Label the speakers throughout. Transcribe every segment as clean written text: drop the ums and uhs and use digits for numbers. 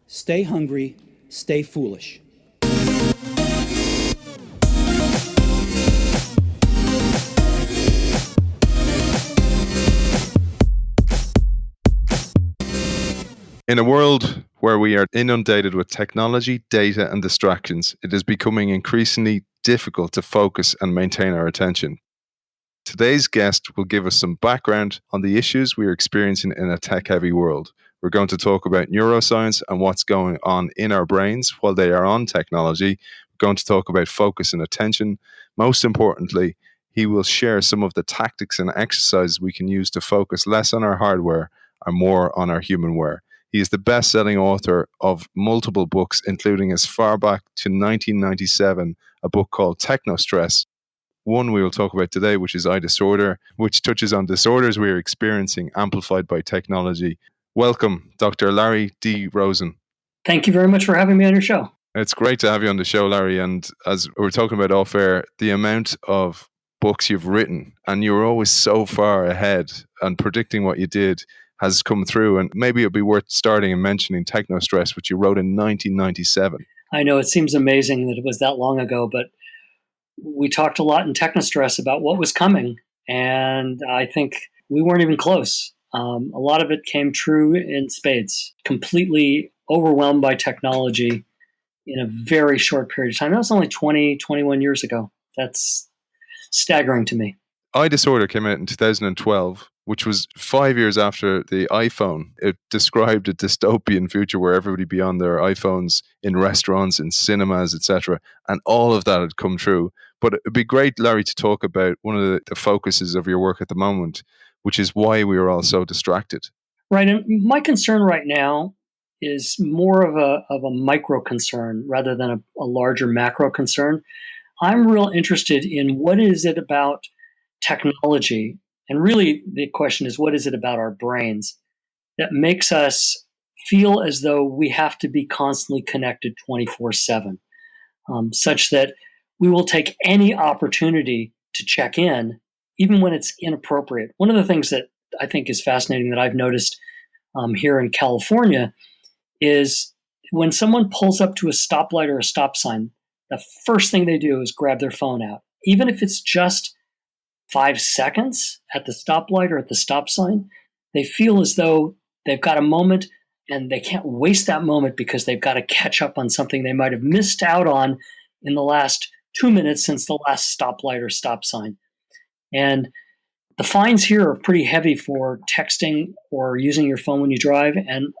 Speaker 1: Stay hungry, stay foolish.
Speaker 2: In a world where we are inundated with technology, data, and distractions, it is becoming increasingly difficult to focus and maintain our attention. Today's guest will give us some background on the issues we are experiencing in a tech-heavy world. We're going to talk about neuroscience and what's going on in our brains while they are on technology. We're going to talk about focus and attention. Most importantly, he will share some of the tactics and exercises we can use to focus less on our hardware and more on our humanware. He is the best-selling author of multiple books, including as far back to 1997, a book called Technostress. One we will talk about today, which is iDisorder, which touches on disorders we are experiencing amplified by technology. Welcome, Dr. Larry D. Rosen.
Speaker 3: Thank you very much for having me on your show.
Speaker 2: It's great to have you on the show, Larry. And as we were talking about off air, the amount of books you've written, and you were always so far ahead and predicting what you did, has come through. And maybe it'd be worth starting and mentioning Technostress, which you wrote in 1997.
Speaker 3: I know it seems amazing that it was that long ago, but we talked a lot in Technostress about what was coming, and I think we weren't even close. A lot of it came true in spades, completely overwhelmed by technology in a very short period of time. That was only 20, 21 years ago. That's staggering to me.
Speaker 2: iDisorder came out in 2012, which was 5 years after the iPhone. It described a dystopian future where everybody be on their iPhones in restaurants, in cinemas, etc. And all of that had come true. But it'd be great, Larry, to talk about one of the focuses of your work at the moment, which is why we are all so distracted.
Speaker 3: Right. And my concern right now is more of a micro concern rather than a larger macro concern. I'm real interested in what is it about technology, and really the question is, what is it about our brains that makes us feel as though we have to be constantly connected 24/7, such that we will take any opportunity to check in, even when it's inappropriate. One of the things that I think is fascinating that I've noticed here in California is when someone pulls up to a stoplight or a stop sign, the first thing they do is grab their phone out, even if it's just 5 seconds at the stoplight or at the stop sign. They feel as though they've got a moment and they can't waste that moment because they've got to catch up on something they might have missed out on in the last 2 minutes since the last stoplight or stop sign. And the fines here are pretty heavy for texting or using your phone when you drive. And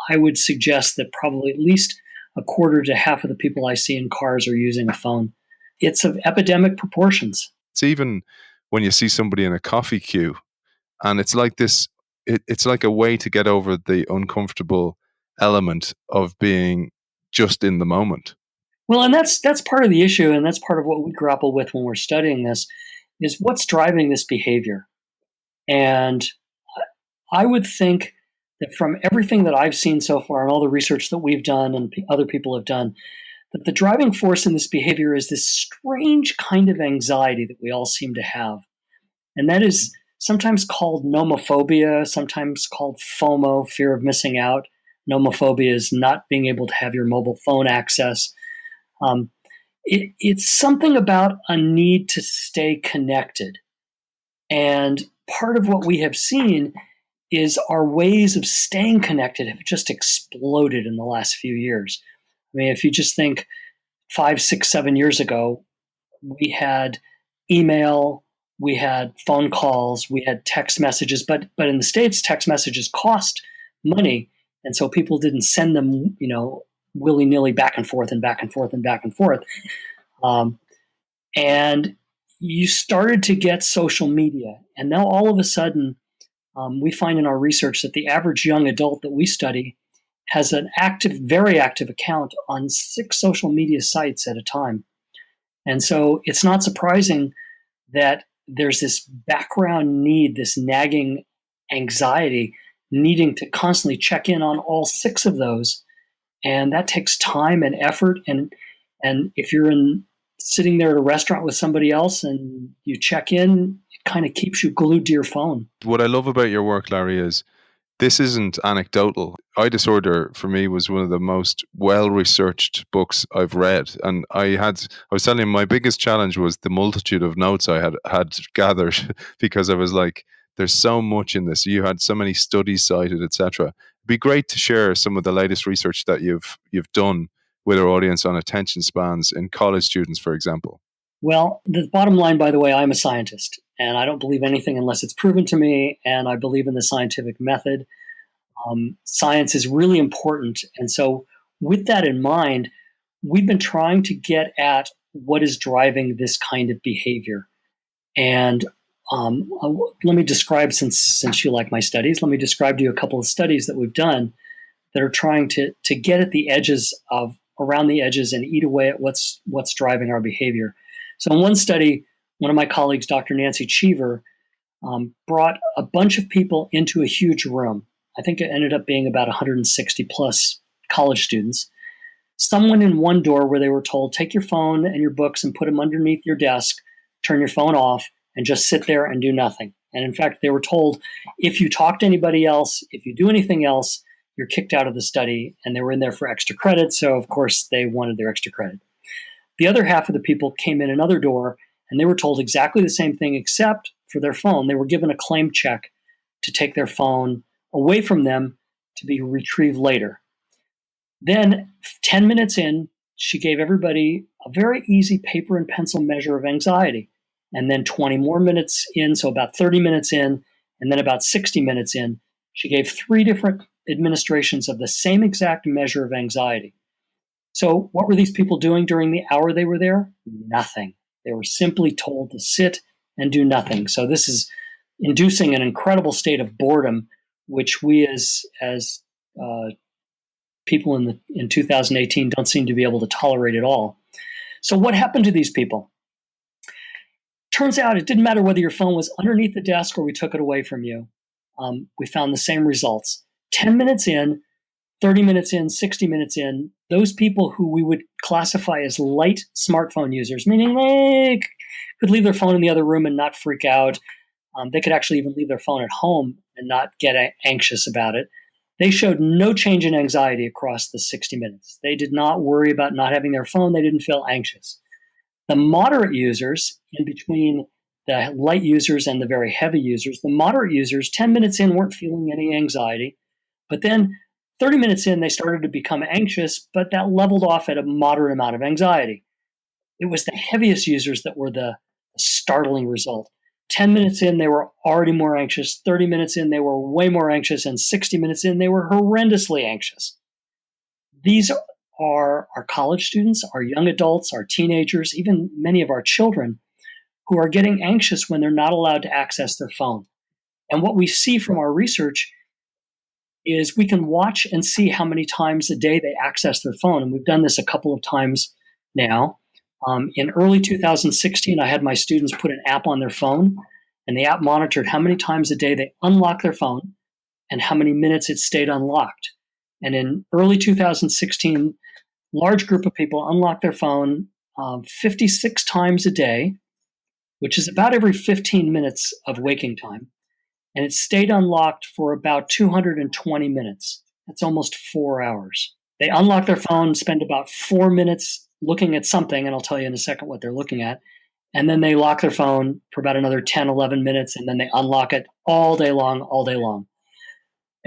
Speaker 3: I would suggest that probably at least a quarter to half of the people I see in cars are using a phone. It's of epidemic proportions.
Speaker 2: It's even when you see somebody in a coffee queue, and it's like this, it's like a way to get over the uncomfortable element of being just in the moment.
Speaker 3: Well, and that's part of the issue, and that's part of what we grapple with when we're studying this, is what's driving this behavior. And I would think that from everything that I've seen so far and all the research that we've done and other people have done, that the driving force in this behavior is this strange kind of anxiety that we all seem to have. And that is sometimes called nomophobia, sometimes called FOMO, fear of missing out. Nomophobia is not being able to have your mobile phone access. It's something about a need to stay connected. And part of what we have seen is our ways of staying connected have just exploded in the last few years. I mean, if you just think 5, 6, 7 years ago, we had email, we had phone calls, we had text messages, but in the States, text messages cost money. And so people didn't send them, willy-nilly back and forth and back and forth and back and forth. And you started to get social media. And now all of a sudden, we find in our research that the average young adult that we study has an very active account on 6 social media sites at a time. And so it's not surprising that there's this background need, this nagging anxiety, needing to constantly check in on all 6 of those. And that takes time and effort. And if you're sitting there at a restaurant with somebody else and you check in, it kind of keeps you glued to your phone.
Speaker 2: What I love about your work, Larry, is This isn't anecdotal. iDisorder for me was one of the most well-researched books I've read, and I was telling you my biggest challenge was the multitude of notes I had gathered because I was like, there's so much in this. You had so many studies cited, etc. It'd be great to share some of the latest research that you've done with our audience on attention spans in college students, for example.
Speaker 3: Well, the bottom line, by the way, I'm a scientist, and I don't believe anything unless it's proven to me, and I believe in the scientific method. Science is really important. And so, with that in mind, we've been trying to get at what is driving this kind of behavior. And let me describe, since you like my studies, let me describe to you a couple of studies that we've done that are trying to get at the edges around the edges and eat away at what's driving our behavior. So in one study, one of my colleagues, Dr. Nancy Cheever, brought a bunch of people into a huge room. I think it ended up being about 160 plus college students. Someone in one door where they were told, take your phone and your books and put them underneath your desk, turn your phone off, and just sit there and do nothing. And in fact, they were told, if you talk to anybody else, if you do anything else, you're kicked out of the study. And they were in there for extra credit. So of course they wanted their extra credit. The other half of the people came in another door and they were told exactly the same thing, except for their phone. They were given a claim check to take their phone away from them to be retrieved later. Then 10 minutes in, she gave everybody a very easy paper and pencil measure of anxiety. And then 20 more minutes in, so about 30 minutes in, and then about 60 minutes in, she gave 3 different administrations of the same exact measure of anxiety. So what were these people doing during the hour they were there? Nothing. They were simply told to sit and do nothing. So this is inducing an incredible state of boredom, which we as people in 2018 don't seem to be able to tolerate at all. So what happened to these people? Turns out it didn't matter whether your phone was underneath the desk or we took it away from you. We found the same results. 10 minutes in, 30 minutes in, 60 minutes in, those people who we would classify as light smartphone users, meaning they could leave their phone in the other room and not freak out. They could actually even leave their phone at home and not get anxious about it. They showed no change in anxiety across the 60 minutes. They did not worry about not having their phone. They didn't feel anxious. The moderate users, in between the light users and the very heavy users, the moderate users, 10 minutes in, weren't feeling any anxiety. But then 30 minutes in, they started to become anxious, but that leveled off at a moderate amount of anxiety. It was the heaviest users that were the startling result. 10 minutes in, they were already more anxious. 30 minutes in, they were way more anxious. And 60 minutes in, they were horrendously anxious. These are our college students, our young adults, our teenagers, even many of our children who are getting anxious when they're not allowed to access their phone. And what we see from our research is we can watch and see how many times a day they access their phone. And we've done this a couple of times now. In early 2016, I had my students put an app on their phone, and the app monitored how many times a day they unlocked their phone and how many minutes it stayed unlocked. And in early 2016, large group of people unlocked their phone 56 times a day, which is about every 15 minutes of waking time. And it stayed unlocked for about 220 minutes. That's almost 4 hours. They unlock their phone, spend about 4 minutes looking at something, and I'll tell you in a second what they're looking at. And then they lock their phone for about another 10, 11 minutes, and then they unlock it all day long, all day long.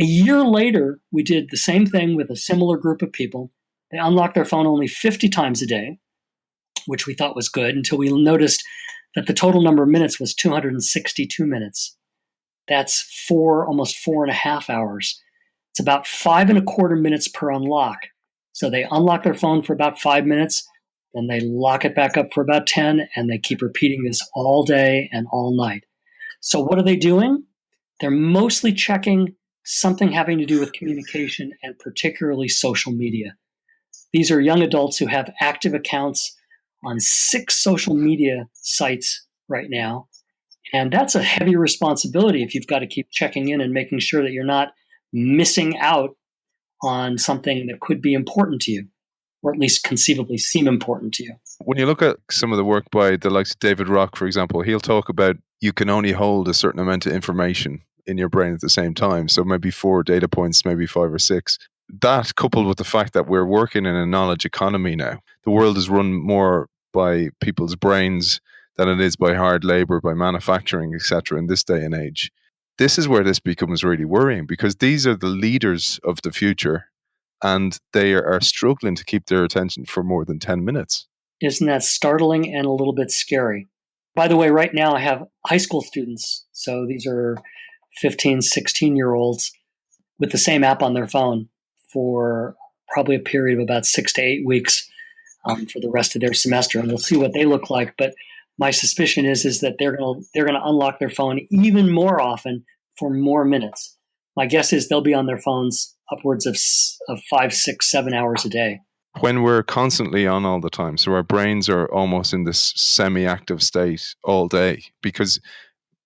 Speaker 3: A year later, we did the same thing with a similar group of people. They unlocked their phone only 50 times a day, which we thought was good, until we noticed that the total number of minutes was 262 minutes. That's almost 4.5 hours. It's about 5.25 minutes per unlock. So they unlock their phone for about 5 minutes, then they lock it back up for about 10, and they keep repeating this all day and all night. So what are they doing? They're mostly checking something having to do with communication and particularly social media. These are young adults who have active accounts on 6 social media sites right now. And that's a heavy responsibility if you've got to keep checking in and making sure that you're not missing out on something that could be important to you, or at least conceivably seem important to you.
Speaker 2: When you look at some of the work by the likes of David Rock, for example, he'll talk about you can only hold a certain amount of information in your brain at the same time. So maybe 4 data points, maybe 5 or 6. That coupled with the fact that we're working in a knowledge economy now, the world is run more by people's brains than it is by hard labor, by manufacturing, etc. in this day and age. This is where this becomes really worrying, because these are the leaders of the future and they are struggling to keep their attention for more than 10 minutes.
Speaker 3: Isn't that startling and a little bit scary? By the way, right now I have high school students. So these are 15, 16-year-olds with the same app on their phone for probably a period of about 6 to 8 weeks for the rest of their semester. And we'll see what they look like. But my suspicion is that they're going to unlock their phone even more often for more minutes. My guess is they'll be on their phones upwards of 5, 6, 7 hours a day.
Speaker 2: When we're constantly on all the time, so our brains are almost in this semi-active state all day, because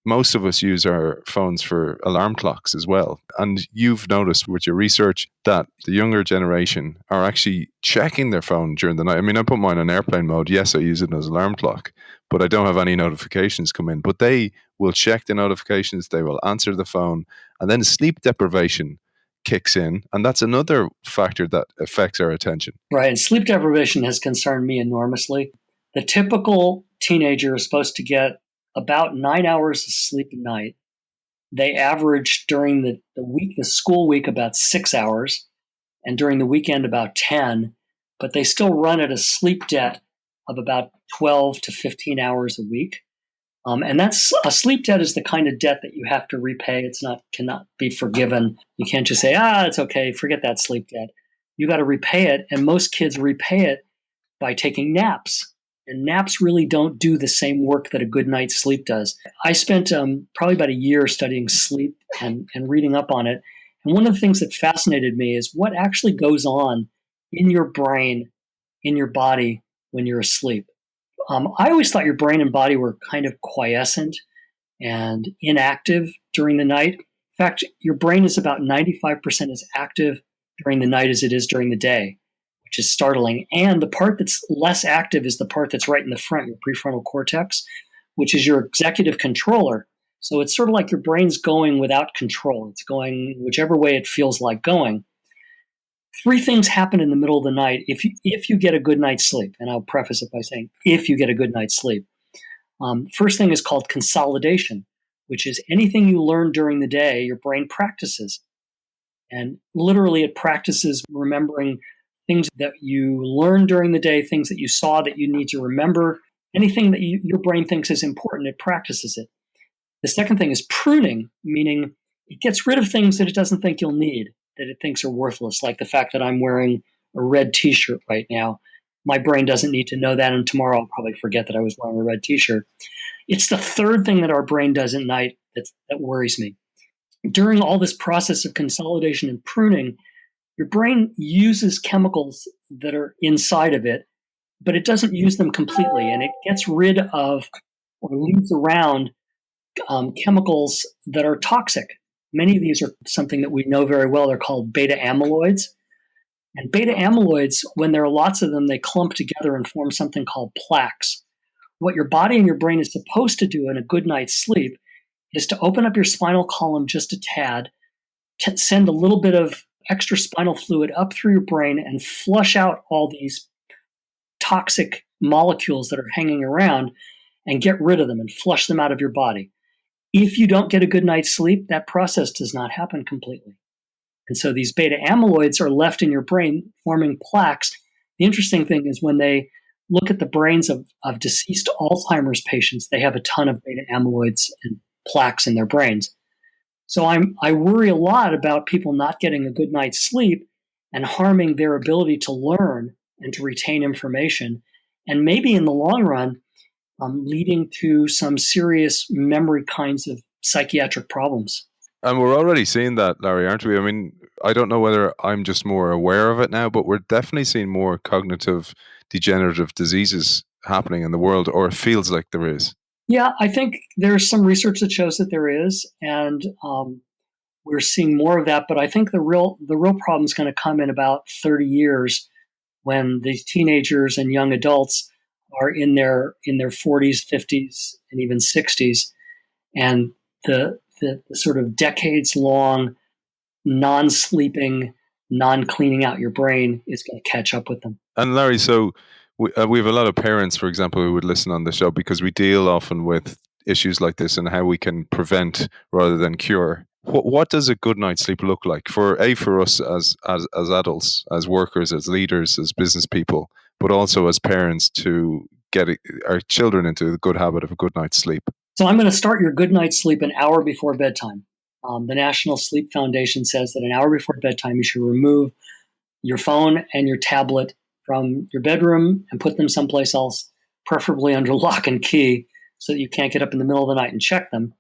Speaker 2: most of us use our phones for alarm clocks as well. And you've noticed with your research that the younger generation are actually checking their phone during the night. I mean, I put mine on airplane mode. Yes, I use it as an alarm clock, but I don't have any notifications come in. But they will check the notifications, they will answer the phone, and then sleep deprivation kicks in. And that's another factor that affects our attention.
Speaker 3: Right. And sleep deprivation has concerned me enormously. The typical teenager is supposed to get about 9 hours of sleep a night. They average during the week, the school week, about 6 hours, and during the weekend about 10, but they still run at a sleep debt of about 12 to 15 hours a week. And that's a sleep debt is the kind of debt that you have to repay. Cannot be forgiven. You can't just say, it's okay, forget that sleep debt. You got to repay it. And most kids repay it by taking naps. And naps really don't do the same work that a good night's sleep does. I spent probably about a year studying sleep and reading up on it. And one of the things that fascinated me is what actually goes on in your brain, in your body when you're asleep. I always thought your brain and body were kind of quiescent and inactive during the night. In fact, your brain is about 95% as active during the night as it is during the day, which is startling. And the part that's less active is the part that's right in the front, your prefrontal cortex, which is your executive controller. So it's sort of like your brain's going without control. It's going whichever way it feels like going. 3 things happen in the middle of the night if you get a good night's sleep. And I'll preface it by saying, if you get a good night's sleep. First thing is called consolidation, which is anything you learn during the day, your brain practices. And literally it practices remembering things that you learned during the day, things that you saw that you need to remember. Anything that your brain thinks is important, it practices it. The second thing is pruning, meaning it gets rid of things that it doesn't think you'll need, that it thinks are worthless, like the fact that I'm wearing a red t-shirt right now. My brain doesn't need to know that, and tomorrow I'll probably forget that I was wearing a red t-shirt. It's the third thing that our brain does at night that worries me. During all this process of consolidation and pruning, your brain uses chemicals that are inside of it, but it doesn't use them completely, and it gets rid of or leaves around chemicals that are toxic. Many of these are something that we know very well. They're called beta amyloids. And beta amyloids, when there are lots of them, they clump together and form something called plaques. What your body and your brain is supposed to do in a good night's sleep is to open up your spinal column just a tad, send a little bit of extra spinal fluid up through your brain and flush out all these toxic molecules that are hanging around and get rid of them and flush them out of your body. If you don't get a good night's sleep, that process does not happen completely. And so these beta amyloids are left in your brain forming plaques. The interesting thing is when they look at the brains of deceased Alzheimer's patients, they have a ton of beta amyloids and plaques in their brains. So I worry a lot about people not getting a good night's sleep and harming their ability to learn and to retain information, and maybe in the long run, leading to some serious memory kinds of psychiatric problems.
Speaker 2: And we're already seeing that, Larry, aren't we? I mean, I don't know whether I'm just more aware of it now, but we're definitely seeing more cognitive degenerative diseases happening in the world, or it feels like there is.
Speaker 3: Yeah, I think there's some research that shows that there is, and we're seeing more of that. But I think the real problem is going to come in about 30 years when these teenagers and young adults are in their 40s, 50s, and even 60s, and the the sort of decades-long non-sleeping, non-cleaning out your brain is going to catch up with them.
Speaker 2: And Larry, so we have a lot of parents, for example, who would listen on the show because we deal often with issues like this and how we can prevent rather than cure. What does a good night's sleep look like for us as adults, as workers, as leaders, as business people, but also as parents to get our children into the good habit of a good night's sleep?
Speaker 3: So I'm going to start your good night's sleep an hour before bedtime. The National Sleep Foundation says that an hour before bedtime, you should remove your phone and your tablet from your bedroom and put them someplace else, preferably under lock and key, so that you can't get up in the middle of the night and check them.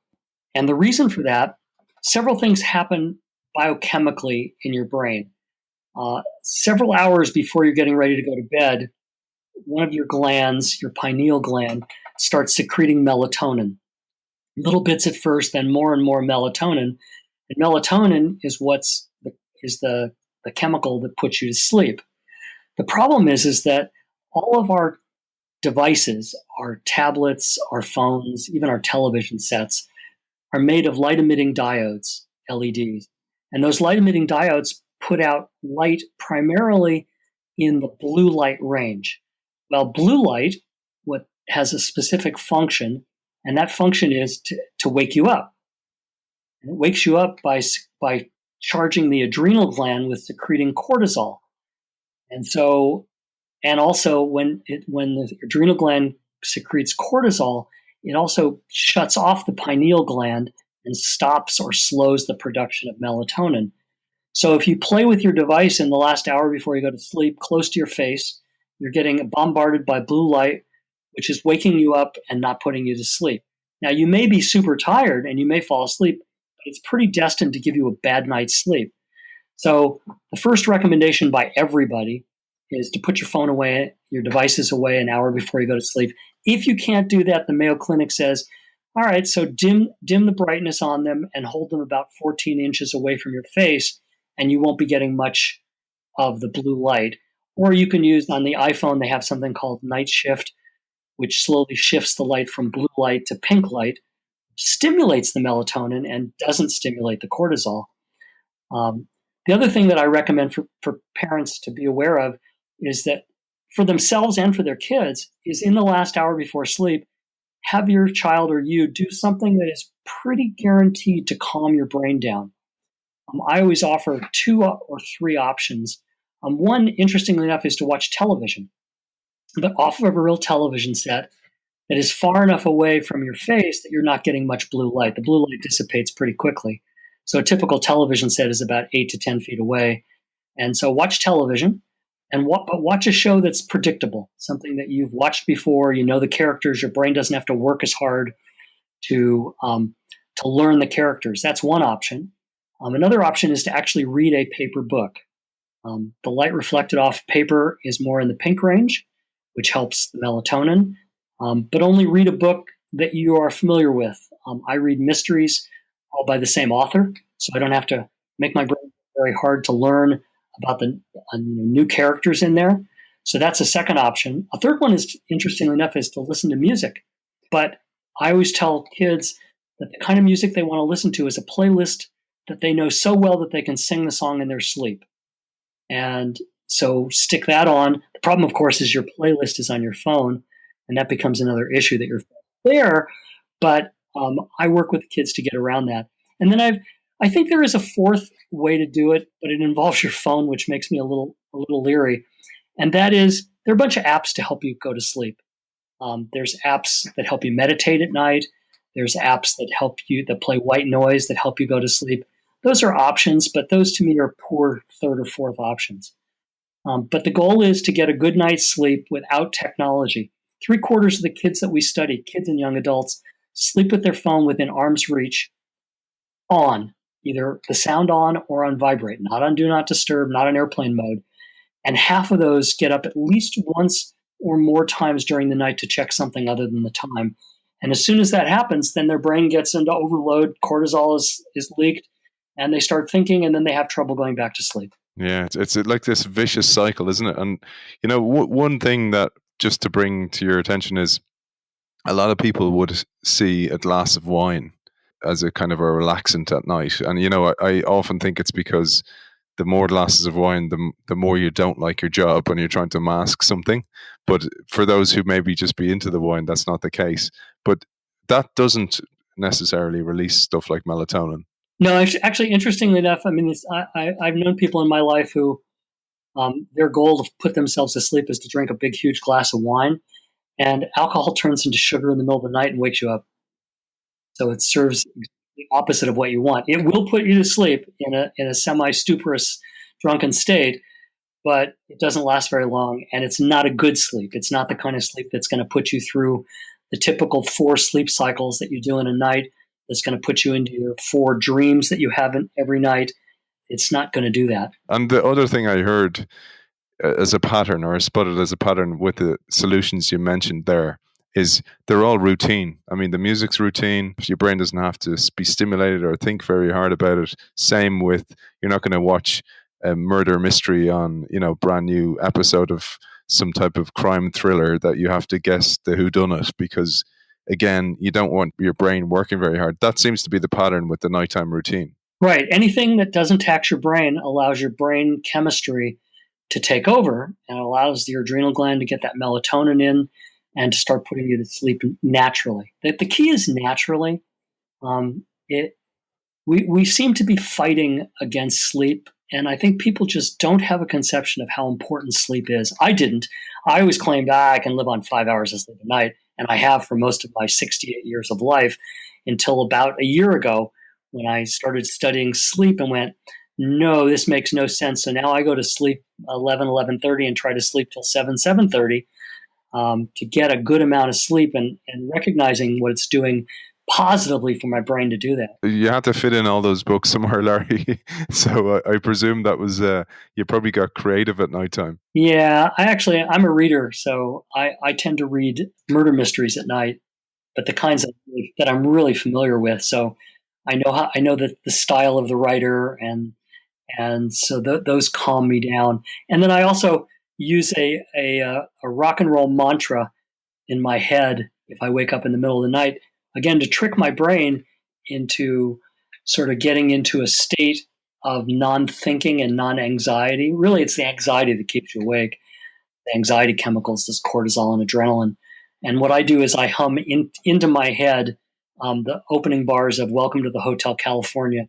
Speaker 3: And the reason for that, several things happen biochemically in your brain. Several hours before you're getting ready to go to bed, one of your glands, your pineal gland, starts secreting melatonin. Little bits at first, then more and more melatonin. And melatonin is the chemical that puts you to sleep. The problem is that all of our devices, our tablets, our phones, even our television sets, are made of light-emitting diodes, LEDs. And those light-emitting diodes put out light primarily in the blue light range. Well, blue light has a specific function, and that function is to wake you up. And it wakes you up by charging the adrenal gland with secreting cortisol. And also when the adrenal gland secretes cortisol, it also shuts off the pineal gland and stops or slows the production of melatonin. So if you play with your device in the last hour before you go to sleep, close to your face, you're getting bombarded by blue light, which is waking you up and not putting you to sleep. Now, you may be super tired and you may fall asleep, but it's pretty destined to give you a bad night's sleep. So the first recommendation by everybody is to put your phone away, your devices away an hour before you go to sleep. If you can't do that, the Mayo Clinic says, all right, so dim the brightness on them and hold them about 14 inches away from your face, and you won't be getting much of the blue light. Or you can use, on the iPhone, they have something called Night Shift, which slowly shifts the light from blue light to pink light, stimulates the melatonin and doesn't stimulate the cortisol. The other thing that I recommend for parents to be aware of is that for themselves and for their kids is in the last hour before sleep, have your child or you do something that is pretty guaranteed to calm your brain down. I always offer 2 or 3 options. One, interestingly enough, is to watch television, but off of a real television set that is far enough away from your face that you're not getting much blue light. The blue light dissipates pretty quickly. So a typical television set is about 8 to 10 feet away. And so watch television, but watch a show that's predictable, something that you've watched before, you know the characters, your brain doesn't have to work as hard to learn the characters. That's one option. Another option is to actually read a paper book. The light reflected off paper is more in the pink range, which helps the melatonin, but only read a book that you are familiar with. I read mysteries all by the same author, so I don't have to make my brain very hard to learn about the new characters in there. So that's a second option. A third one is, interestingly enough, is to listen to music. But I always tell kids that the kind of music they want to listen to is a playlist that they know so well that they can sing the song in their sleep. And so stick that on. The problem, of course, is your playlist is on your phone, and that becomes another issue that you're there. But I work with kids to get around that. And then I think there is a fourth way to do it, but it involves your phone, which makes me a little leery. And that is, there are a bunch of apps to help you go to sleep. There's apps that help you meditate at night. There's apps that play white noise that help you go to sleep. Those are options, but those to me are poor third or fourth options. But the goal is to get a good night's sleep without technology. 3/4 of the kids that we study, kids and young adults, sleep with their phone within arm's reach on, either the sound on or on vibrate, not on do not disturb, not on airplane mode. And half of those get up at least once or more times during the night to check something other than the time. And as soon as that happens, then their brain gets into overload, cortisol is leaked, and they start thinking, and then they have trouble going back to sleep.
Speaker 2: Yeah, it's like this vicious cycle, isn't it? And, one thing that just to bring to your attention is a lot of people would see a glass of wine as a kind of a relaxant at night. And I often think it's because the more glasses of wine, the more you don't like your job when you're trying to mask something. But for those who maybe just be into the wine, that's not the case. But that doesn't necessarily release stuff like melatonin.
Speaker 3: No, actually, interestingly enough, I mean, I've known people in my life who their goal to put themselves to sleep is to drink a big, huge glass of wine, and alcohol turns into sugar in the middle of the night and wakes you up. So it serves the opposite of what you want. It will put you to sleep in a semi-stuporous, drunken state, but it doesn't last very long, and it's not a good sleep. It's not the kind of sleep that's going to put you through the typical 4 sleep cycles that you do in a night. That's going to put you into your 4 dreams that you have every night. It's not going to do that.
Speaker 2: And the other thing I heard as a pattern, or spotted as a pattern with the solutions you mentioned there, is they're all routine. I mean, the music's routine. Your brain doesn't have to be stimulated or think very hard about it. Same with, you're not going to watch a murder mystery on, brand new episode of some type of crime thriller that you have to guess the whodunit, because again, you don't want your brain working very hard. That seems to be the pattern with the nighttime routine.
Speaker 3: Right. Anything that doesn't tax your brain allows your brain chemistry to take over and allows your adrenal gland to get that melatonin in and to start putting you to sleep naturally. The key is naturally. We seem to be fighting against sleep, and I think people just don't have a conception of how important sleep is. I didn't. I always claimed I can live on 5 hours of sleep a night, and I have for most of my 68 years of life until about a year ago when I started studying sleep and went, no, this makes no sense. So now I go to sleep 11:30 and try to sleep till 7:30 to get a good amount of sleep and recognizing what it's doing positively for my brain to do that.
Speaker 2: You had to fit in all those books somewhere, Larry. So I presume that was, you probably got creative at nighttime.
Speaker 3: Yeah, I'm a reader, so I tend to read murder mysteries at night, but the kinds that I'm really familiar with. So I know the style of the writer, and so those calm me down. And then I also use a rock and roll mantra in my head if I wake up in the middle of the night, again, to trick my brain into sort of getting into a state of non-thinking and non-anxiety. Really, it's the anxiety that keeps you awake. The anxiety chemicals, this cortisol and adrenaline. And what I do is I hum into my head the opening bars of Welcome to the Hotel California.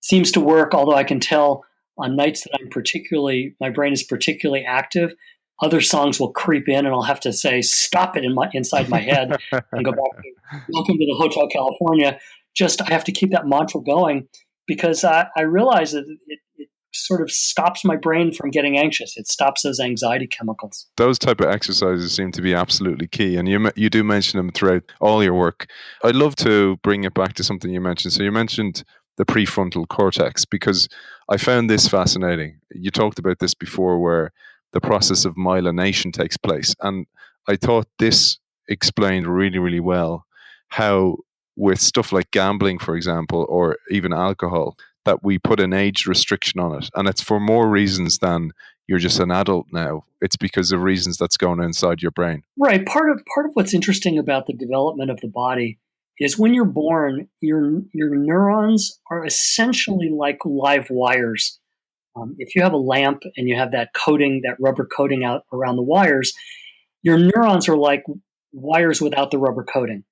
Speaker 3: Seems to work, although I can tell on nights that my brain is particularly active, other songs will creep in and I'll have to say, stop it inside my head and go back to Welcome to the Hotel California. I have to keep that mantra going because I realize that it sort of stops my brain from getting anxious. It stops those anxiety chemicals.
Speaker 2: Those type of exercises seem to be absolutely key, and you do mention them throughout all your work. I'd love to bring it back to something you mentioned. So you mentioned the prefrontal cortex, because I found this fascinating. You talked about this before, where the process of myelination takes place, and I thought this explained really, really well how, with stuff like gambling, for example, or even alcohol, that we put an age restriction on it. And it's for more reasons than you're just an adult now. It's because of reasons that's going on inside your brain.
Speaker 3: Right. Part of what's interesting about the development of the body is when you're born, your neurons are essentially like live wires. If you have a lamp and you have that coating, that rubber coating out around the wires, your neurons are like wires without the rubber coating.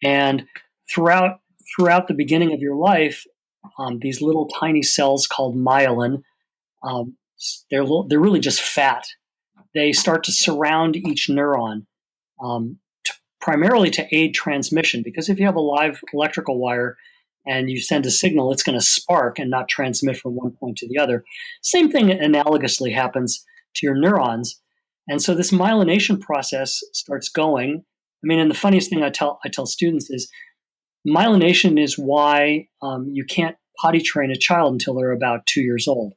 Speaker 3: And throughout the beginning of your life, these little tiny cells called myelin, they're really just fat. They start to surround each neuron, primarily to aid transmission. Because if you have a live electrical wire and you send a signal, it's going to spark and not transmit from one point to the other. Same thing analogously happens to your neurons. And so this myelination process starts going. I mean, and the funniest thing I tell students is myelination is why you can't potty train a child until they're about 2 years old,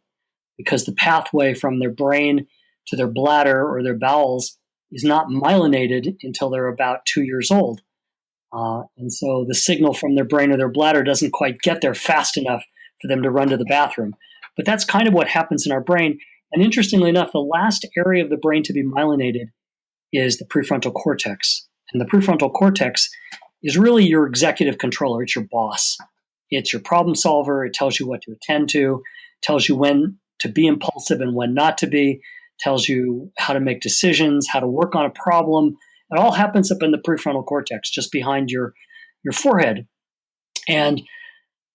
Speaker 3: because the pathway from their brain to their bladder or their bowels is not myelinated until they're about 2 years old. And so the signal from their brain or their bladder doesn't quite get there fast enough for them to run to the bathroom. But that's kind of what happens in our brain. And interestingly enough, the last area of the brain to be myelinated is the prefrontal cortex. And the prefrontal cortex is really your executive controller. It's your boss. It's your problem solver. It tells you what to attend to, tells you when to be impulsive and when not to be, tells you how to make decisions, how to work on a problem. It all happens up in the prefrontal cortex, just behind your forehead. And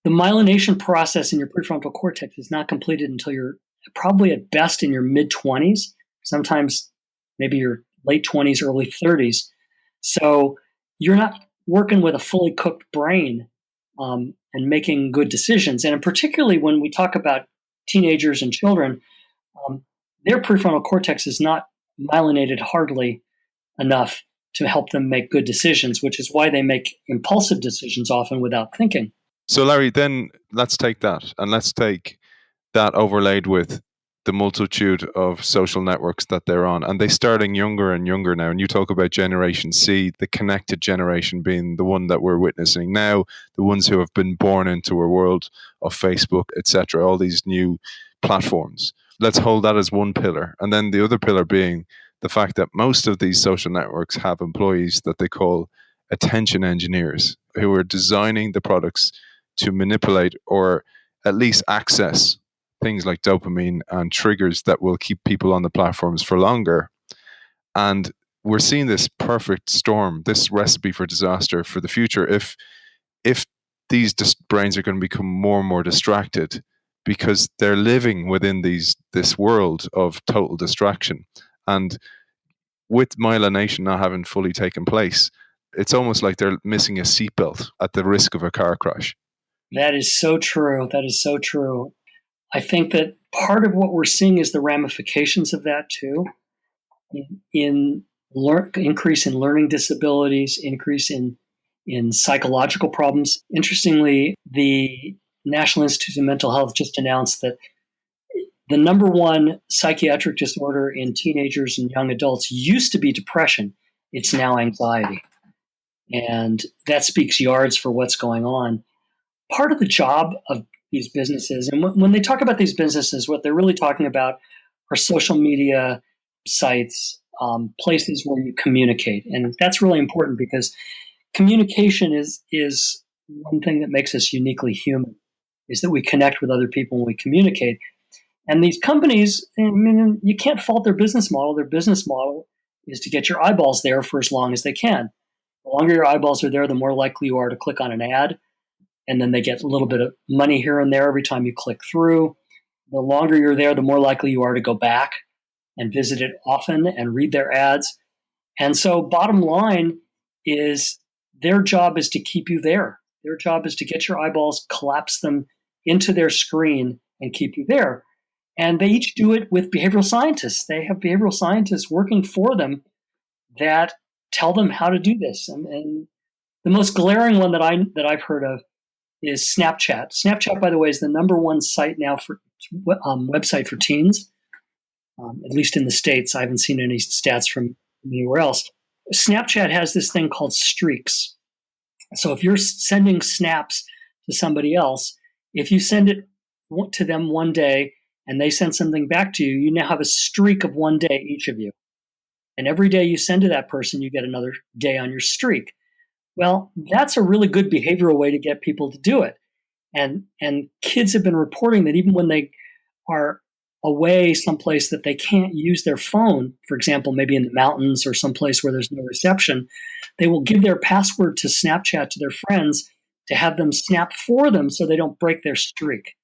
Speaker 3: the myelination process in your prefrontal cortex is not completed until you're probably at best in your mid-20s, sometimes maybe your late 20s, early 30s. So you're not working with a fully cooked brain and making good decisions. And particularly when we talk about teenagers and children, their prefrontal cortex is not myelinated hardly enough to help them make good decisions, which is why they make impulsive decisions often without thinking.
Speaker 2: So, Larry, then let's take that and let's take that overlaid with the multitude of social networks that they're on. And they're starting younger and younger now. And you talk about Generation C, the connected generation being the one that we're witnessing now, the ones who have been born into a world of Facebook, etc., all these new platforms. Let's hold that as one pillar. And then the other pillar being the fact that most of these social networks have employees that they call attention engineers who are designing the products to manipulate or at least access things like dopamine and triggers that will keep people on the platforms for longer. And we're seeing this perfect storm, this recipe for disaster for the future if these brains are going to become more and more distracted because they're living within this world of total distraction. And with myelination not having fully taken place, it's almost like they're missing a seatbelt at the risk of a car crash.
Speaker 3: That is so true. That is so true. I think that part of what we're seeing is the ramifications of that too, increase in learning disabilities, increase in psychological problems. Interestingly, the National Institute of Mental Health just announced that the number one psychiatric disorder in teenagers and young adults used to be depression. It's now anxiety. And that speaks yards for what's going on. Part of the job of these businesses, and when they talk about these businesses, what they're really talking about are social media sites, places where you communicate. And that's really important because communication is one thing that makes us uniquely human, is that we connect with other people when we communicate. And these companies, I mean, you can't fault their business model. Their business model is to get your eyeballs there for as long as they can. The longer your eyeballs are there, the more likely you are to click on an ad. And then they get a little bit of money here and there every time you click through. The longer you're there, the more likely you are to go back and visit it often and read their ads. And so bottom line is their job is to keep you there. Their job is to get your eyeballs, collapse them into their screen and keep you there. And they each do it with behavioral scientists. They have behavioral scientists working for them that tell them how to do this. And the most glaring one that I've heard of is Snapchat. Snapchat, by the way, is the number one site now for website for teens, at least in the States. I haven't seen any stats from anywhere else. Snapchat has this thing called streaks. So if you're sending snaps to somebody else, if you send it to them one day and they send something back to you, you now have a streak of one day, each of you. And every day you send to that person, you get another day on your streak. Well, that's a really good behavioral way to get people to do it. And kids have been reporting that even when they are away someplace that they can't use their phone, for example, maybe in the mountains or someplace where there's no reception, they will give their password to Snapchat to their friends to have them snap for them so they don't break their streak.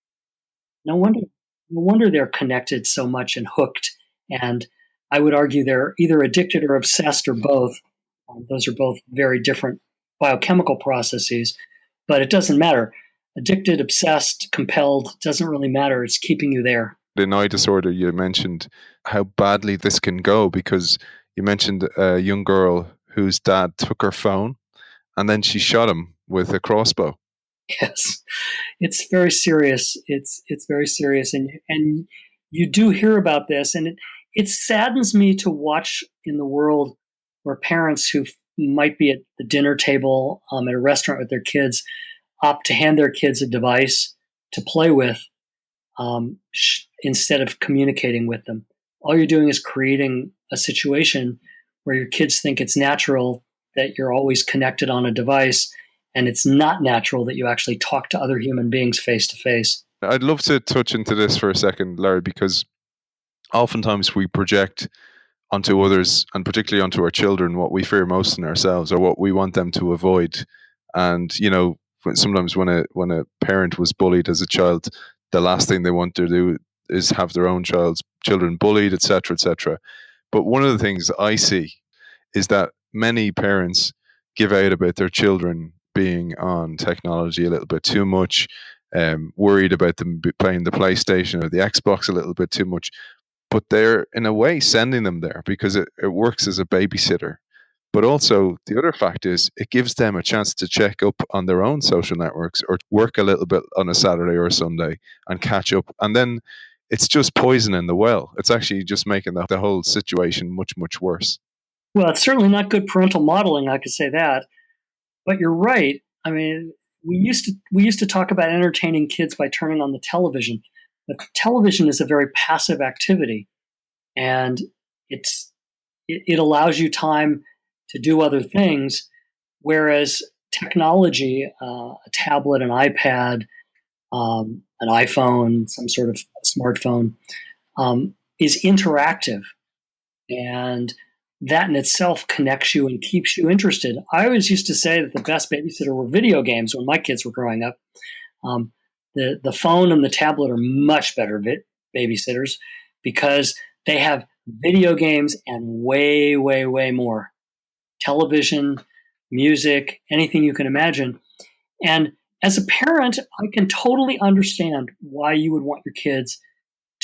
Speaker 3: No wonder they're connected so much and hooked. And I would argue they're either addicted or obsessed or both. Those are both very different biochemical processes, but it doesn't matter. Addicted, obsessed, compelled, doesn't really matter. It's keeping you there.
Speaker 2: In iDisorder, you mentioned how badly this can go because you mentioned a young girl whose dad took her phone and then she shot him with a crossbow.
Speaker 3: Yes, it's very serious. It's very serious, and you do hear about this, and it saddens me to watch in the world where parents who might be at the dinner table at a restaurant with their kids opt to hand their kids a device to play with instead of communicating with them. All you're doing is creating a situation where your kids think it's natural that you're always connected on a device, and it's not natural that you actually talk to other human beings face to face.
Speaker 2: I'd love to touch into this for a second, Larry, because oftentimes we project onto others, and particularly onto our children, what we fear most in ourselves or what we want them to avoid. And sometimes when a parent was bullied as a child, the last thing they want to do is have their own children bullied, etc., etc. But one of the things I see is that many parents give out about their children being on technology a little bit too much, worried about them playing the PlayStation or the Xbox a little bit too much. But they're, in a way, sending them there because it works as a babysitter. But also, the other fact is it gives them a chance to check up on their own social networks or work a little bit on a Saturday or a Sunday and catch up. And then it's just poisoning the well. It's actually just making the whole situation much, much worse.
Speaker 3: Well, it's certainly not good parental modeling, I could say that. But you're right. I mean, we used to talk about entertaining kids by turning on the television. But television is a very passive activity, and it allows you time to do other things, whereas technology, a tablet, an iPad, an iPhone, some sort of smartphone, is interactive, and that in itself connects you and keeps you interested. I always used to say that the best babysitter were video games when my kids were growing up. The phone and the tablet are much better babysitters because they have video games and way, way, way more. Television, music, anything you can imagine. And as a parent, I can totally understand why you would want your kids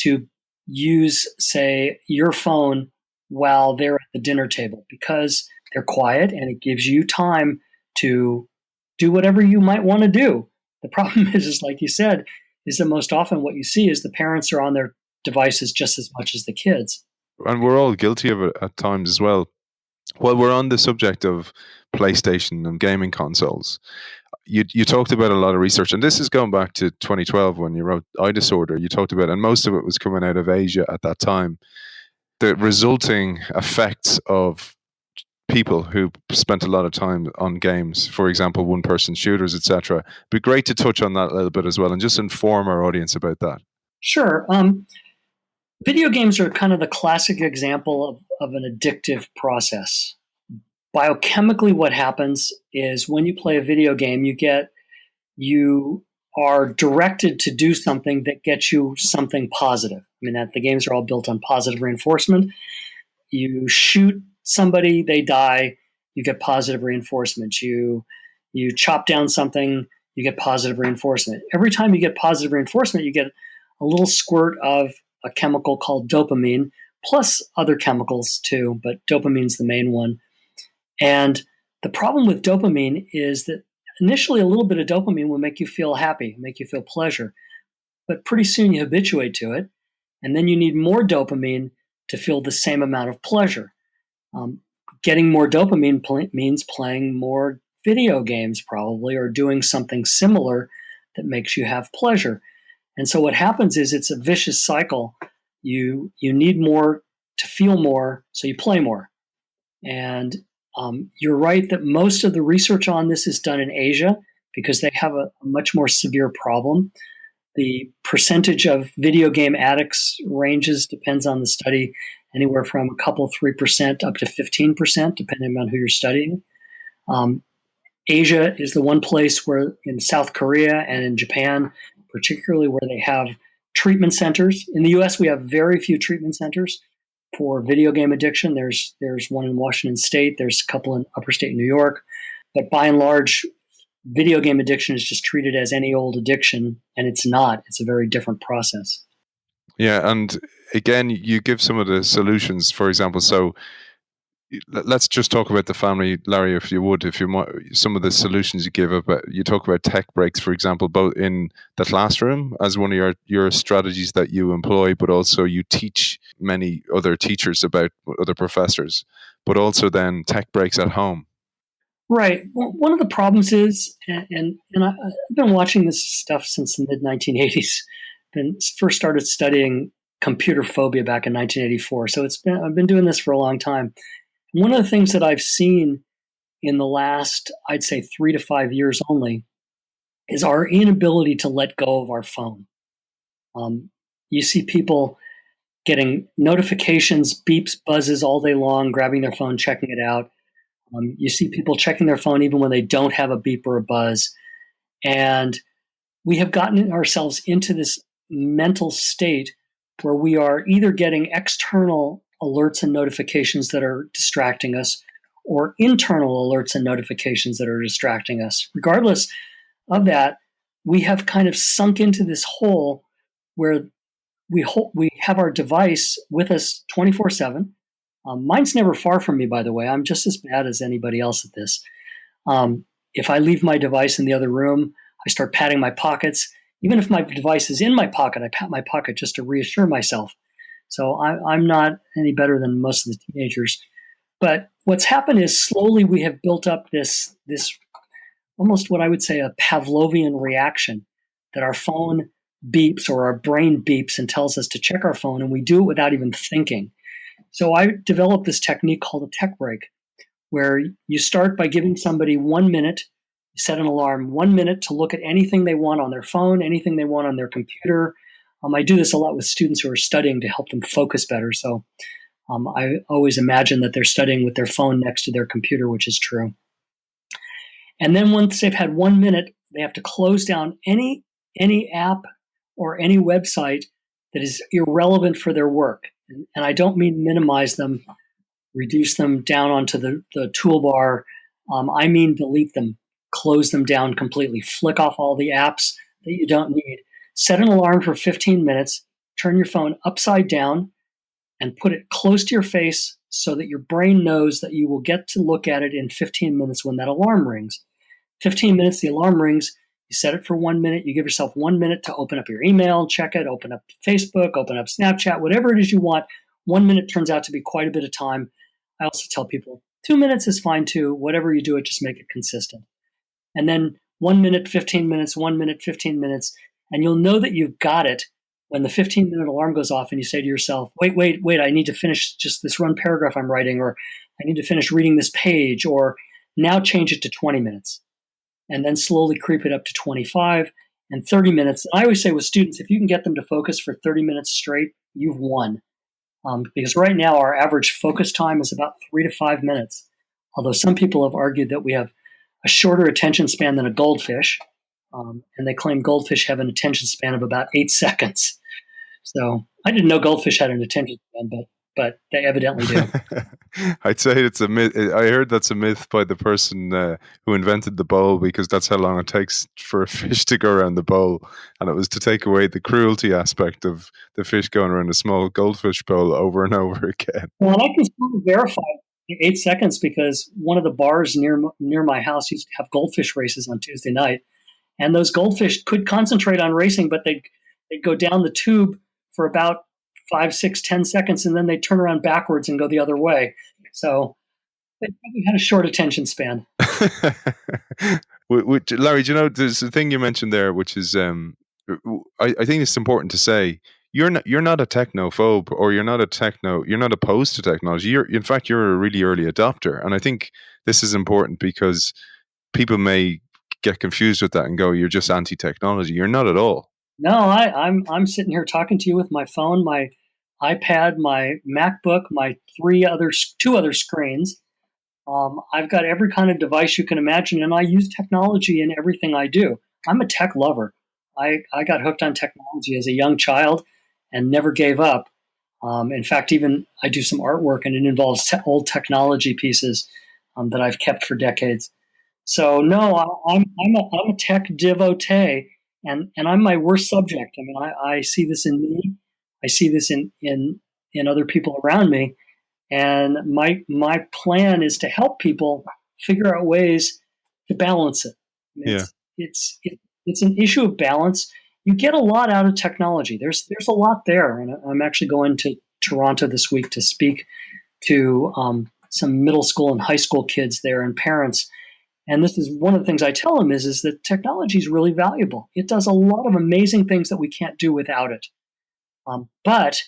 Speaker 3: to use, say, your phone while they're at the dinner table because they're quiet and it gives you time to do whatever you might want to do. The problem is like you said, is that most often what you see is the parents are on their devices just as much as the kids.
Speaker 2: And we're all guilty of it at times as well. While we're on the subject of PlayStation and gaming consoles, you talked about a lot of research, and this is going back to 2012 when you wrote iDisorder. You talked about, and most of it was coming out of Asia at that time, the resulting effects of people who spent a lot of time on games, for example, one-person shooters, etc. It'd be great to touch on that a little bit as well and just inform our audience about that.
Speaker 3: Sure. Video games are kind of the classic example of an addictive process. Biochemically, what happens is when you play a video game, you are directed to do something that gets you something positive. I mean, the games are all built on positive reinforcement. You shoot somebody, they die, you get positive reinforcement. You chop down something, you get positive reinforcement. Every time you get positive reinforcement, you get a little squirt of a chemical called dopamine, plus other chemicals too, but dopamine's the main one. And the problem with dopamine is that initially a little bit of dopamine will make you feel happy, make you feel pleasure, but pretty soon you habituate to it, and then you need more dopamine to feel the same amount of pleasure. Getting more dopamine means playing more video games probably, or doing something similar that makes you have pleasure. And so what happens is it's a vicious cycle. You need more to feel more, so you play more. And you're right that most of the research on this is done in Asia because they have a much more severe problem. The percentage of video game addicts ranges, depends on the study, anywhere from a couple, 3% up to 15%, depending on who you're studying. Asia is the one place where in South Korea and in Japan, particularly where they have treatment centers. In the US, we have very few treatment centers for video game addiction. There's one in Washington State. There's a couple in upstate New York. But by and large, video game addiction is just treated as any old addiction, and it's not. It's a very different process.
Speaker 2: Yeah, and again, you give some of the solutions, for example. So let's just talk about the family, Larry, if you would, some of the solutions you give about. You talk about tech breaks, for example, both in the classroom as one of your strategies that you employ, but also you teach many other teachers about other professors, but also then tech breaks at home.
Speaker 3: Right. Well, one of the problems is, and I've been watching this stuff since the mid 1980s. First started studying computer phobia back in 1984. So I've been doing this for a long time. One of the things that I've seen in the last, I'd say, 3 to 5 years only, is our inability to let go of our phone. You see people getting notifications, beeps, buzzes all day long, grabbing their phone, checking it out. You see people checking their phone even when they don't have a beep or a buzz. And we have gotten ourselves into this mental state where we are either getting external alerts and notifications that are distracting us, or internal alerts and notifications that are distracting us. Regardless of that, we have kind of sunk into this hole where we have our device with us 24/7. Mine's never far from me, by the way. I'm just as bad as anybody else at this. If I leave my device in the other room, I start patting my pockets. Even if my device is in my pocket, I pat my pocket just to reassure myself. So I'm not any better than most of the teenagers. But what's happened is slowly we have built up this almost what I would say a Pavlovian reaction, that our phone beeps or our brain beeps and tells us to check our phone, and we do it without even thinking. So I developed this technique called a tech break, where you start by giving somebody 1 minute, you set an alarm, 1 minute to look at anything they want on their phone, anything they want on their computer. I do this a lot with students who are studying to help them focus better. So I always imagine that they're studying with their phone next to their computer, which is true. And then once they've had 1 minute, they have to close down any app or any website that is irrelevant for their work. And I don't mean minimize them, reduce them down onto the toolbar. I mean delete them, close them down completely, flick off all the apps that you don't need. Set an alarm for 15 minutes, turn your phone upside down, and put it close to your face so that your brain knows that you will get to look at it in 15 minutes when that alarm rings. 15 minutes, the alarm rings, you set it for 1 minute, you give yourself 1 minute to open up your email, check it, open up Facebook, open up Snapchat, whatever it is you want. 1 minute turns out to be quite a bit of time. I also tell people 2 minutes is fine too. Whatever you do it, just make it consistent. And then 1 minute, 15 minutes, 1 minute, 15 minutes, and you'll know that you've got it when the 15-minute alarm goes off and you say to yourself, wait, I need to finish just this one paragraph I'm writing, or I need to finish reading this page, or now change it to 20 minutes. And then slowly creep it up to 25 and 30 minutes. I always say with students, if you can get them to focus for 30 minutes straight, you've won. Because right now our average focus time is about 3 to 5 minutes. Although some people have argued that we have a shorter attention span than a goldfish. And they claim goldfish have an attention span of about 8 seconds. So I didn't know goldfish had an attention span, but they evidently do.
Speaker 2: I'd say it's a myth. I heard that's a myth by the person who invented the bowl, because that's how long it takes for a fish to go around the bowl. And it was to take away the cruelty aspect of the fish going around a small goldfish bowl over and over again.
Speaker 3: Well, and I can still verify 8 seconds because one of the bars near my house used to have goldfish races on Tuesday night. And those goldfish could concentrate on racing, but they'd go down the tube for about 5, 6, 10 seconds, and then they turn around backwards and go the other way. So they probably had a short attention span.
Speaker 2: Larry, do you know, there's a thing you mentioned there, which is, I think it's important to say, you're not a technophobe, or you're not opposed to technology. In fact, you're a really early adopter. And I think this is important because people may get confused with that and go, you're just anti-technology. You're not at all.
Speaker 3: No, I'm sitting here talking to you with my phone, my iPad, my MacBook, my two other screens. I've got every kind of device you can imagine, and I use technology in everything I do. I'm a tech lover. I got hooked on technology as a young child and never gave up. In fact, even I do some artwork, and it involves old technology pieces that I've kept for decades. So no, I'm a tech devotee, and I'm my worst subject. I mean, I see this in me. I see this in other people around me. And my plan is to help people figure out ways to balance it. I mean, it's an issue of balance. You get a lot out of technology. There's a lot there, and I'm actually going to Toronto this week to speak to some middle school and high school kids there and parents. And this is one of the things I tell them is that technology is really valuable. It does a lot of amazing things that we can't do without it. But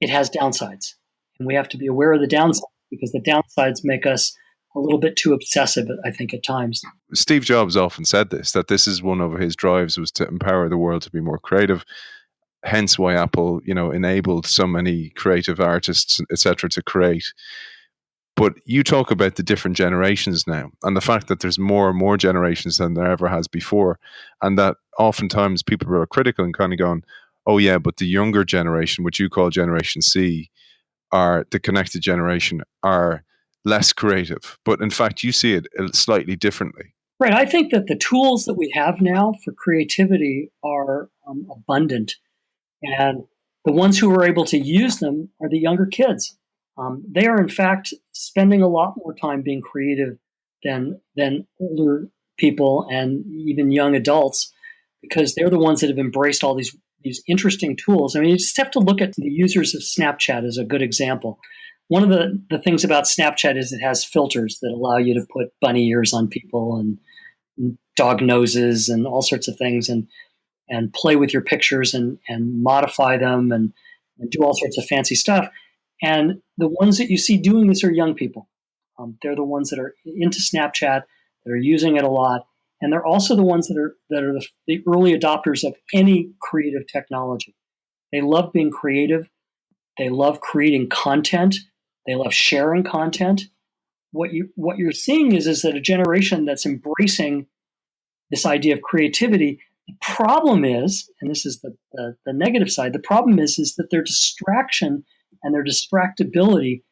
Speaker 3: it has downsides. And we have to be aware of the downsides, because the downsides make us a little bit too obsessive, I think, at times.
Speaker 2: Steve Jobs often said this, that this is one of his drives, was to empower the world to be more creative. Hence why Apple, enabled so many creative artists, etc., to create. But you talk about the different generations now, and the fact that there's more and more generations than there ever has before, and that oftentimes people are critical and kind of going, "Oh yeah, but the younger generation, which you call Generation C, are the connected generation, are less creative." But in fact, you see it slightly differently.
Speaker 3: Right. I think that the tools that we have now for creativity are abundant. And the ones who are able to use them are the younger kids. They are, in fact, spending a lot more time being creative than older people and even young adults, because they're the ones that have embraced all these interesting tools. I mean, you just have to look at the users of Snapchat as a good example. One of the things about Snapchat is it has filters that allow you to put bunny ears on people and dog noses and all sorts of things, and play with your pictures and modify them and do all sorts of fancy stuff. And the ones that you see doing this are young people. They're the ones that are into Snapchat, that are using it a lot, and they're also the ones that are the early adopters of any creative technology. They love being creative. They love creating content. They love sharing content. What you're seeing is that a generation that's embracing this idea of creativity. The problem is, and this is the negative side, the problem is that their distraction and their distractibility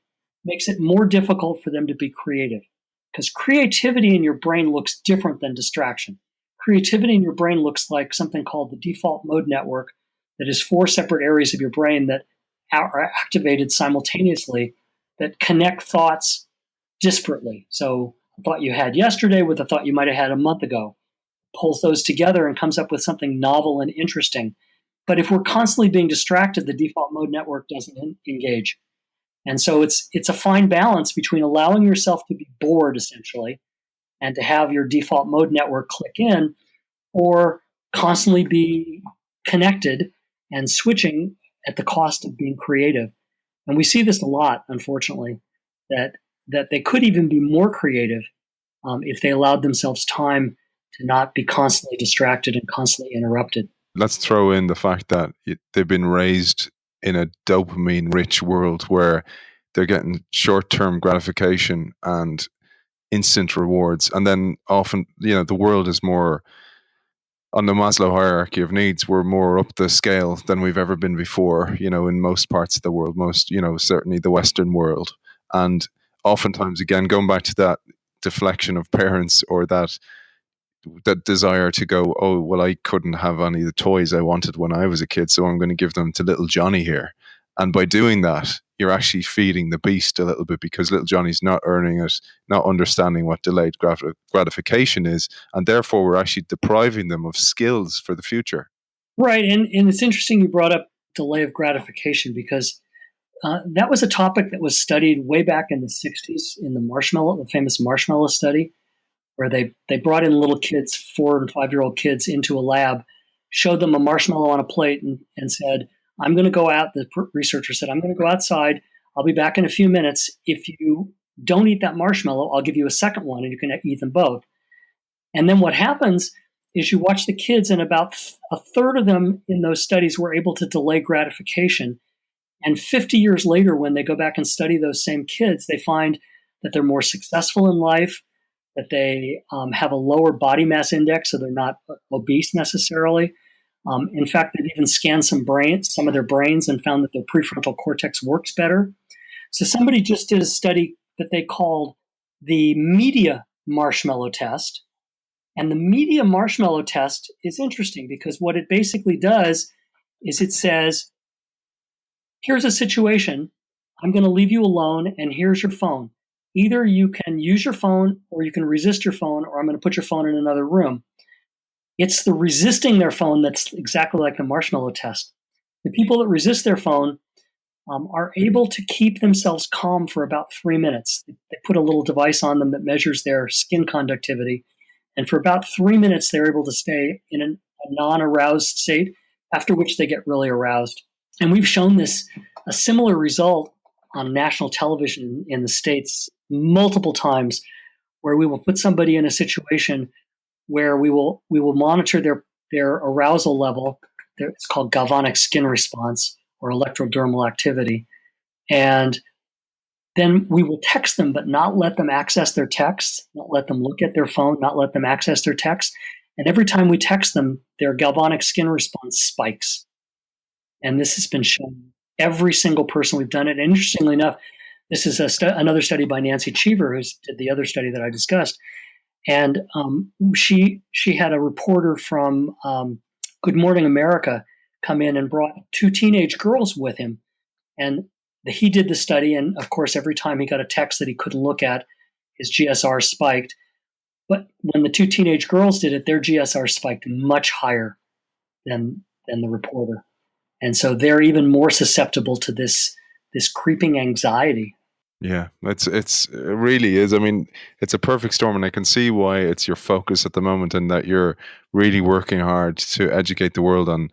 Speaker 3: makes it more difficult for them to be creative. Because creativity in your brain looks different than distraction. Creativity in your brain looks like something called the default mode network, that is 4 separate areas of your brain that are activated simultaneously, that connect thoughts disparately. So a thought you had yesterday with a thought you might have had a month ago, pulls those together and comes up with something novel and interesting. But if we're constantly being distracted, the default mode network doesn't engage. And so it's a fine balance between allowing yourself to be bored, essentially, and to have your default mode network click in, or constantly be connected and switching at the cost of being creative. And we see this a lot, unfortunately, that they could even be more creative if they allowed themselves time to not be constantly distracted and constantly interrupted.
Speaker 2: Let's throw in the fact that they've been raised in a dopamine-rich world where they're getting short-term gratification and instant rewards. And then often, the world is more on the Maslow hierarchy of needs. We're more up the scale than we've ever been before, in most parts of the world, certainly the Western world. And oftentimes, again, going back to that deflection of parents, or that desire to go, oh, well, I couldn't have any of the toys I wanted when I was a kid, so I'm going to give them to little Johnny here. And by doing that, you're actually feeding the beast a little bit, because little Johnny's not earning it, not understanding what delayed gratification is, and therefore we're actually depriving them of skills for the future.
Speaker 3: Right, and it's interesting you brought up delay of gratification, because that was a topic that was studied way back in the 60s in the famous marshmallow study, where they brought in little kids, 4 and 5-year-old kids, into a lab, showed them a marshmallow on a plate, and said, I'm going to go out, the researcher said, I'm going to go outside, I'll be back in a few minutes. If you don't eat that marshmallow, I'll give you a second one, and you can eat them both. And then what happens is you watch the kids, and about a third of them in those studies were able to delay gratification. And 50 years later, when they go back and study those same kids, they find that they're more successful in life, that they have a lower body mass index, so they're not obese necessarily. In fact, they've even scanned some of their brains, and found that their prefrontal cortex works better. So somebody just did a study that they called the media marshmallow test. And the media marshmallow test is interesting, because what it basically does is it says, here's a situation, I'm going to leave you alone, and here's your phone. Either you can use your phone, or you can resist your phone, or I'm going to put your phone in another room. It's the resisting their phone that's exactly like the marshmallow test. The people that resist their phone are able to keep themselves calm for about 3 minutes. They put a little device on them that measures their skin conductivity. And for about 3 minutes, they're able to stay in a non-aroused state, after which they get really aroused. And we've shown a similar result on national television in the States multiple times where we will put somebody in a situation where we will monitor their arousal level. It's called galvanic skin response or electrodermal activity. And then we will text them, but not let them access their texts, not let them look at their phone, not let them access their text. And every time we text them, their galvanic skin response spikes. And this has been shown every single person we've done it. And interestingly enough, this is another study by Nancy Cheever, who did the other study that I discussed. And she had a reporter from Good Morning America come in and brought 2 teenage girls with him. And he did the study. And of course, every time he got a text that he couldn't look at, his GSR spiked. But when the 2 teenage girls did it, their GSR spiked much higher than the reporter. And so they're even more susceptible to this creeping anxiety.
Speaker 2: Yeah, it really is. I mean, it's a perfect storm, and I can see why it's your focus at the moment, and that you're really working hard to educate the world on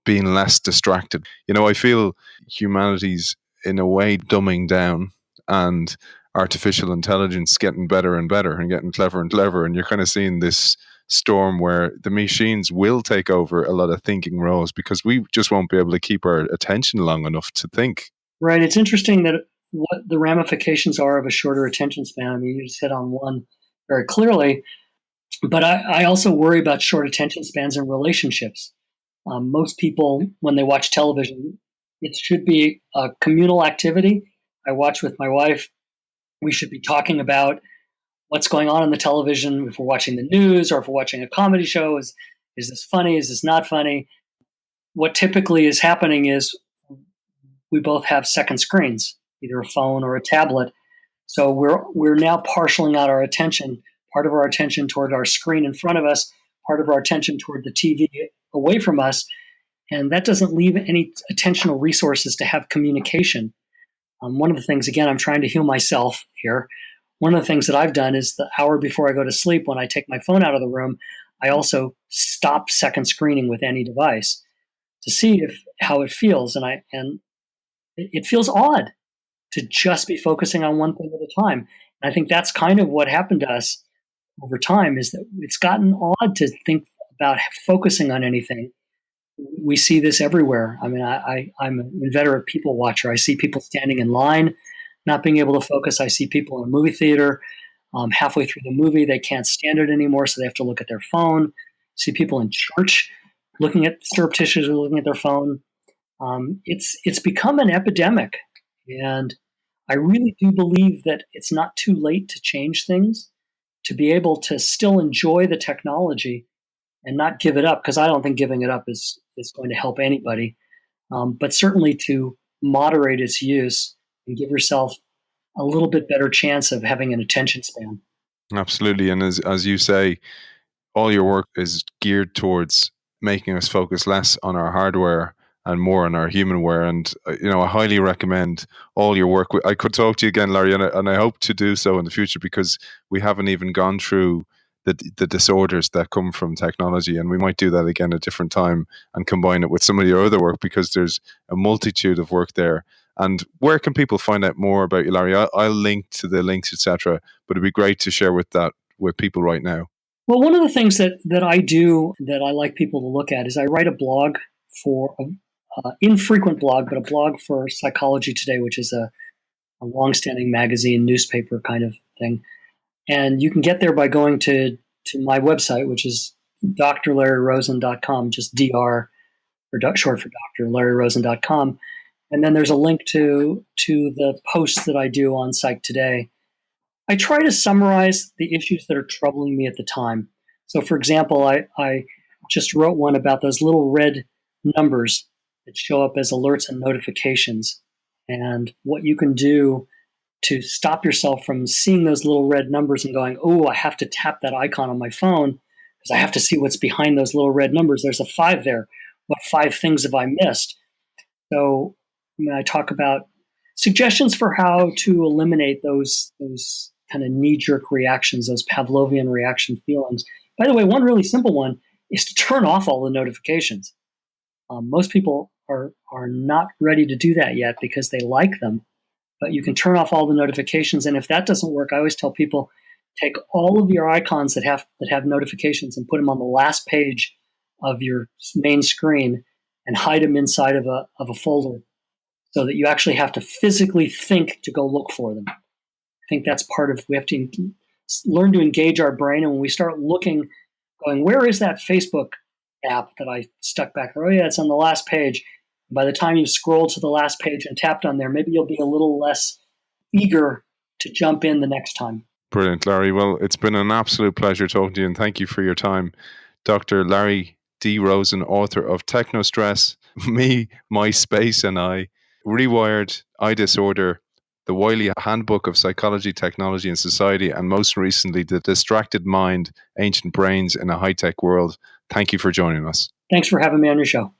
Speaker 2: being less distracted. You know, I feel humanity's in a way dumbing down, and artificial intelligence getting better and better and getting clever and clever, and you're kind of seeing this storm where the machines will take over a lot of thinking roles because we just won't be able to keep our attention long enough to think.
Speaker 3: Right. It's interesting that what the ramifications are of a shorter attention span. I mean, you just hit on one very clearly, but I also worry about short attention spans in relationships. Most people, when they watch television, it should be a communal activity. I watch with my wife. We should be talking about what's going on the television. If we're watching the news or if we're watching a comedy show, is this funny? Is this not funny? What typically is happening is we both have second screens, either a phone or a tablet. So we're now partialing out our attention, part of our attention toward our screen in front of us, part of our attention toward the TV away from us. And that doesn't leave any attentional resources to have communication. One of the things, again, I'm trying to heal myself here. One of the things that I've done is the hour before I go to sleep, when I take my phone out of the room, I also stop second screening with any device to see how it feels. And it feels odd to just be focusing on one thing at a time. And I think that's kind of what happened to us over time, is that it's gotten odd to think about focusing on anything. We see this everywhere. I mean, I'm an inveterate people watcher. I see people standing in line, not being able to focus. I see people in a movie theater halfway through the movie. They can't stand it anymore, so they have to look at their phone. I see people in church surreptitiously looking at their phone. It's become an epidemic. And I really do believe that it's not too late to change things, to be able to still enjoy the technology and not give it up, because I don't think giving it up is going to help anybody, but certainly to moderate its use and give yourself a little bit better chance of having an attention span.
Speaker 2: Absolutely. And as you say, all your work is geared towards making us focus less on our hardware and more on our humanware. And, I highly recommend all your work. I could talk to you again, Larry, and I hope to do so in the future, because we haven't even gone through the disorders that come from technology. And we might do that again at a different time and combine it with some of your other work, because there's a multitude of work there. And where can people find out more about you, Larry? I'll link to the links, etc. But it'd be great to share with people right now.
Speaker 3: Well, one of the things that I do that I like people to look at is I write a blog for infrequent blog, but a blog for Psychology Today, which is a longstanding magazine, newspaper kind of thing. And you can get there by going to my website, which is drlarryrosen.com, just DR, or short for Dr. LarryRosen.com. And then there's a link to the posts that I do on Psych Today. I try to summarize the issues that are troubling me at the time. So, for example, I just wrote one about those little red numbers that show up as alerts and notifications, and what you can do to stop yourself from seeing those little red numbers and going, oh, I have to tap that icon on my phone because I have to see what's behind those little red numbers. There's a 5 there. What 5 things have I missed? So I talk about suggestions for how to eliminate those kind of knee-jerk reactions, those Pavlovian reaction feelings. By the way, one really simple one is to turn off all the notifications. Most people are not ready to do that yet because they like them. But you can turn off all the notifications, and if that doesn't work, I always tell people take all of your icons that have notifications and put them on the last page of your main screen and hide them inside of a folder, so that you actually have to physically think to go look for them. I think that's part of, we have to learn to engage our brain. And when we start looking, going, where is that Facebook app that I stuck back there? Oh yeah, it's on the last page. By the time you've scrolled to the last page and tapped on there, maybe you'll be a little less eager to jump in the next time.
Speaker 2: Brilliant, Larry. Well, it's been an absolute pleasure talking to you, and thank you for your time. Dr. Larry D. Rosen, author of Technostress, Me, My Space and I, Rewired, iDisorder, The Wiley Handbook of Psychology, Technology and Society, and most recently, The Distracted Mind, Ancient Brains in a High-Tech World. Thank you for joining us.
Speaker 3: Thanks for having me on your show.